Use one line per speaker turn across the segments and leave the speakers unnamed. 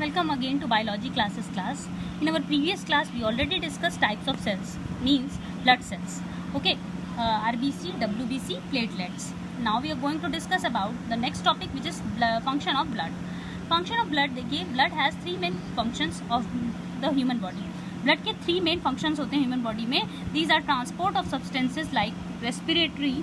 Welcome again to biology classes class. In our previous class we already discussed types of cells, means blood cells. Okay, RBC, WBC, platelets. Now we are going to discuss about the next topic, which is function of blood. Function of blood, देखिए blood has three main functions of the human body. Blood के three main functions होते हैं human body में. These are transport of substances like respiratory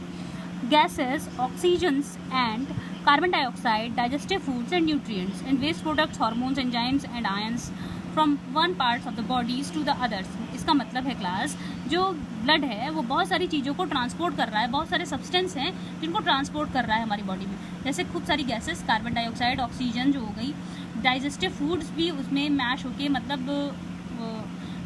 gases, oxygens and carbon dioxide, digestive foods and nutrients, and waste products, hormones, enzymes and ions from one part of the bodies to the others. इसका मतलब है class, जो blood है वो बहुत सारी चीज़ों को ट्रांसपोर्ट कर रहा है, बहुत सारे सब्सटेंस हैं जिनको ट्रांसपोर्ट कर रहा है हमारी बॉडी में, जैसे खूब सारी गैसेस, कार्बन डाइऑक्साइड, ऑक्सीजन जो हो गई, डाइजेस्टिव फूड्स भी उसमें मैश होके, मतलब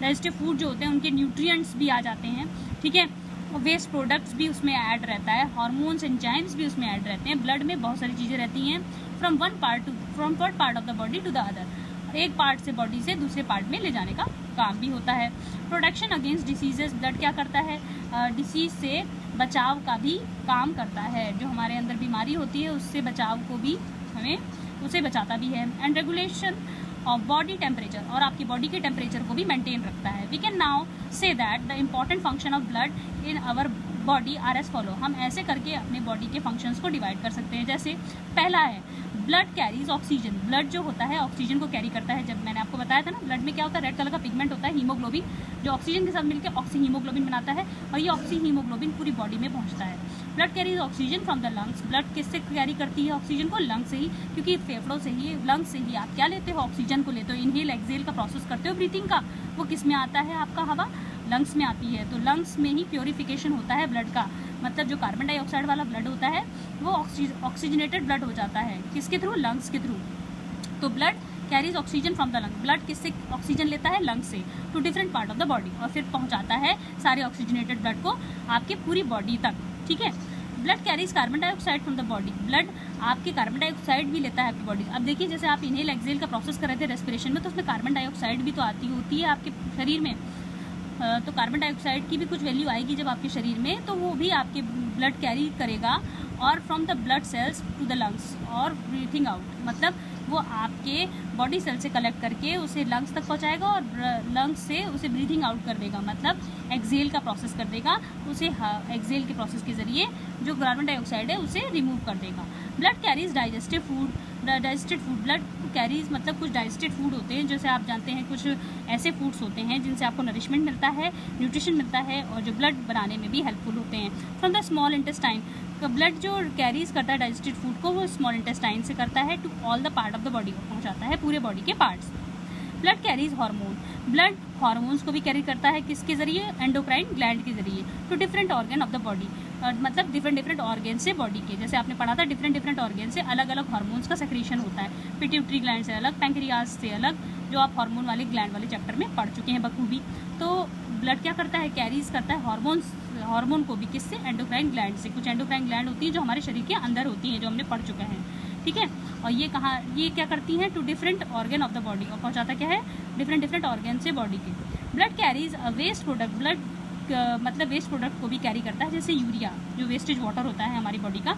डाइजेस्टिव फूड जो होते हैं उनके न्यूट्रिएंट्स भी आ जाते हैं, ठीक है, वेस्ट प्रोडक्ट्स भी उसमें ऐड रहता है, हार्मोन्स, एंजाइम्स भी उसमें ऐड रहते हैं. ब्लड में बहुत सारी चीज़ें रहती हैं from one part of the body to the other, एक पार्ट से बॉडी से दूसरे पार्ट में ले जाने का काम भी होता है. प्रोटेक्शन अगेंस्ट डिसीजेस, ब्लड क्या करता है, डिसीज से बचाव का भी काम करता है, जो हमारे अंदर बीमारी होती है उससे बचाव को भी हमें उसे बचाता भी है. And regulation of body temperature, और आपकी बॉडी के टेम्परेचर को भी मेंटेन रखता है. We can now say that the important function of blood in our body are as follow. हम ऐसे करके अपने बॉडी के फंक्शंस को डिवाइड कर सकते हैं. जैसे पहला है ब्लड कैरीज ऑक्सीजन. ब्लड जो होता है ऑक्सीजन को कैरी करता है. जब मैंने आपको बताया था ना, ब्लड में क्या होता है, रेड कलर का पिगमेंट होता है हीमोग्लोबिन, जो ऑक्सीजन के साथ मिलकर ऑक्सी हीमोग्लोबिन बनाता है, और ये ऑक्सी हीमोग्लोबिन पूरी बॉडी में पहुंचता है. Blood carries oxygen from the lungs. Blood किससे कैरी करती है ऑक्सीजन को, लंग से ही, क्योंकि फेफड़ों से ही, लंग से ही आप क्या लेते हो, ऑक्सीजन को लेते हो, इनहेल एक्सेल का प्रोसेस करते हो ब्रीथिंग का, वो किस में आता है, आपका हवा लंग्स में आती है. तो लंग्स में ही प्योरीफिकेशन होता है ब्लड का, मतलब जो कार्बन डाइऑक्साइड वाला ब्लड होता है वो ऑक्सीजनेटेड ब्लड हो जाता है, किसके थ्रू, लंग्स के थ्रू. तो blood carries oxygen from the lung. Blood किससे ऑक्सीजन लेता है, लंग्स से, to different part of the body, और फिर पहुंचाता है सारे ऑक्सीजनेटेड ब्लड को आपके पूरी बॉडी तक, ठीक है. Blood carries carbon dioxide from the body. Blood आपके कार्बन डाइऑक्साइड भी लेता है आपकी बॉडी. अब देखिए, जैसे आप इनहेल एक्सेल का प्रोसेस कर रहे थे रेस्पिरेशन में, तो उसमें कार्बन डाइऑक्साइड भी तो आती होती है आपके शरीर में. तो कार्बन डाइऑक्साइड की भी कुछ वैल्यू आएगी जब आपके शरीर में, तो वो भी आपके ब्लड कैरी करेगा, और from the blood cells to the lungs और ब्रीथिंग आउट, मतलब वो आपके बॉडी सेल से कलेक्ट करके उसे लंग्स तक पहुंचाएगा, और लंग्स से उसे ब्रीथिंग आउट कर देगा, मतलब एक्सेल का प्रोसेस कर देगा, उसे एक्सेल के प्रोसेस के जरिए जो कार्बन डाइऑक्साइड है उसे रिमूव कर देगा. Blood carries digestive food. Digested food, blood carries मतलब कुछ डाइजेस्टेड फूड होते हैं, जैसे आप जानते हैं कुछ ऐसे फूड्स होते हैं जिनसे आपको नरिशमेंट मिलता है, न्यूट्रिशन मिलता है, और जो ब्लड बनाने में भी हेल्पफुल होते हैं. From the small intestine. Blood जो कैरीज करता है डाइजेस्टेड फूड को, वो स्मॉल इंटेस्टाइन से करता है to all the part of the body, को पहुंचाता है पूरे बॉडी के parts. Blood carries hormone. Blood hormones को भी कैरी करता है, किसके जरिए, एंडोक्राइन ग्लैंड के जरिए, to different organ of the body, मतलब डिफरेंट ऑर्गन से बॉडी के, जैसे आपने पढ़ा था डिफरेंट ऑर्गन से अलग अलग हार्मोन्स का सेक्रेशन होता है. पिट्यूटरी ग्लैंड से अलग, पैंक्रियाज से अलग, जो आप हार्मोन वाले ग्लैंड वाले चैप्टर में पढ़ चुके हैं बखूबी. तो ब्लड क्या करता है, कैरीज करता है हार्मोन को भी, किससे, एंडोक्राइन ग्लैंड से. कुछ एंडोक्राइन ग्लैंड होती है जो हमारे शरीर के अंदर होती हैं, जो हमने पढ़ चुके हैं, ठीक है. और ये क्या करती हैं, to different organ of the body, और पहुंचाता क्या है, डिफरेंट ऑर्गन से बॉडी के. Blood carries a waste product. Blood मतलब वेस्ट प्रोडक्ट को भी कैरी करता है, जैसे यूरिया, जो वेस्टेज वाटर होता है हमारी बॉडी का,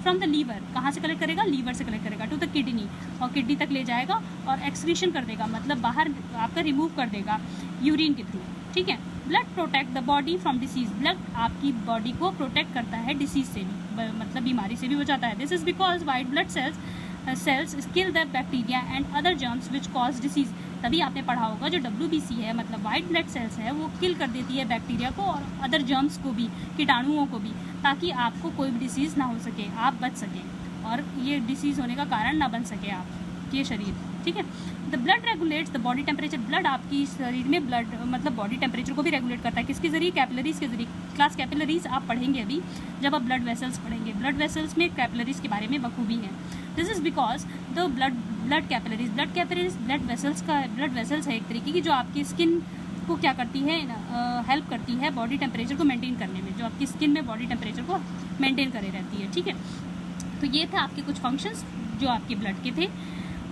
फ्रॉम द लीवर. कहाँ से कलेक्ट करेगा, लीवर से कलेक्ट करेगा, टू द किडनी, और किडनी तक ले जाएगा और एक्सक्रीशन कर देगा, मतलब बाहर आपका रिमूव कर देगा यूरिन के थ्रू, ठीक है. Blood protect the body from disease. Blood आपकी बॉडी को प्रोटेक्ट करता है डिसीज से भी, मतलब बीमारी से भी बचाता है. This is because white blood cells kill the bacteria and other germs which cause disease. तभी आपने पढ़ा होगा जो WBC है, मतलब वाइट ब्लड सेल्स है, वो किल कर देती है बैक्टीरिया को और अदर जर्म्स को भी, कीटाणुओं को भी, ताकि आपको कोई भी डिसीज़ ना हो सके, आप बच सकें, और ये डिसीज़ होने का कारण ना बन सके आपके शरीर, ठीक है. The blood regulates the body temperature. Blood आपकी शरीर में ब्लड मतलब बॉडी टेम्परेचर को भी रेगुलेट करता है, किसके जरिए, कैपिलरीज के जरिए. क्लास कैपिलरीज आप पढ़ेंगे अभी जब आप ब्लड वेसल्स पढ़ेंगे. ब्लड वेसल्स में कैपिलरीज के बारे में बखूबी है. This is because the blood capillaries. Blood vessels है एक तरीके की, जो आपकी स्किन को क्या करती है, हेल्प करती है बॉडी टेम्परेचर को मेंटेन करने में, जो आपकी स्किन में बॉडी टेम्परेचर को मेंटेन करे रहती है, ठीक है. तो ये थे आपके कुछ फंक्शंस जो आपके ब्लड के थे.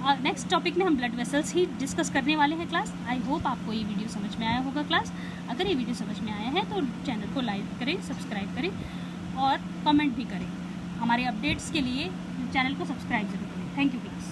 और नेक्स्ट टॉपिक में हम ब्लड वेसल्स ही डिस्कस करने वाले हैं क्लास. आई होप आपको ये वीडियो समझ में आया होगा क्लास. अगर ये वीडियो समझ में आया है तो चैनल को लाइक करें, सब्सक्राइब करें और कमेंट भी करें. हमारे अपडेट्स के लिए चैनल को सब्सक्राइब जरूर करें. Thank you class.